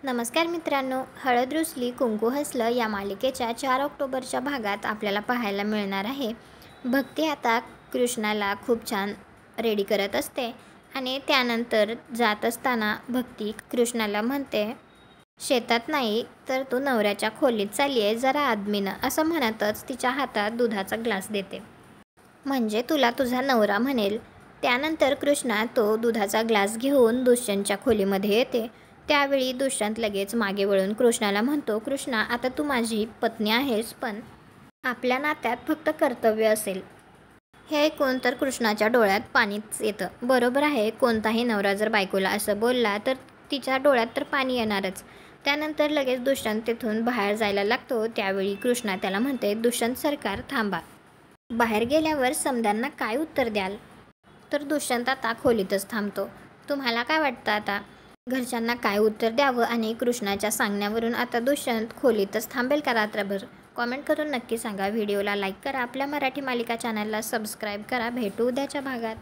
नमस्कार मित्रांनो, हळद रुसली कुंकू हसलं या मालिकेच्या 4 ऑक्टोबरच्या भागात आपल्याला पाहायला मिळणार आहे. भक्ती आता कृष्णाला खूप छान रेडी करत असते आणि त्यानंतर जात असताना भक्ती कृष्णाला म्हणते, शेतात नाही तर तू नवऱ्याच्या खोलीत चालली आहे जरा आदमीनं, असं म्हणतच तिच्या हातात दुधाचा ग्लास देते. म्हणजे तुला तुझा नवरा म्हणेल. त्यानंतर कृष्णा तो दुधाचा ग्लास घेऊन दुष्यंतच्या खोलीमध्ये येते. त्यावेळी दुष्यंत लगेच मागे वळून कृष्णाला म्हणतो, कृष्णा आता तू माझी पत्नी आहेस, पण आपल्या नात्यात फक्त कर्तव्य असेल. हे ऐकून तर कृष्णाच्या डोळ्यात पाणीच येतं. बरोबर आहे, कोणताही नवरा जर बायकोला असं बोलला तर तिच्या डोळ्यात तर पाणी येणारच. त्यानंतर लगेच दुष्यंत तिथून बाहेर जायला लागतो. त्यावेळी कृष्णा त्याला म्हणते, दुष्यंत सरकार थांबा. बाहेर गेल्यावर समध्यांना काय उत्तर द्याल? तर दुष्यंत आता खोलीतच थांबतो. तुम्हाला काय वाटतं आता घरच्यांना काय उत्तर द्यावं आणि कृष्णाच्या सांगण्यावरून आता दुष्यंत खोलीतच थांबेल का रात्रभर? कॉमेंट करून नक्की सांगा. व्हिडिओला लाईक करा. आपल्या मराठी मालिका चॅनलला सबस्क्राईब करा. भेटू उद्याच्या भागात.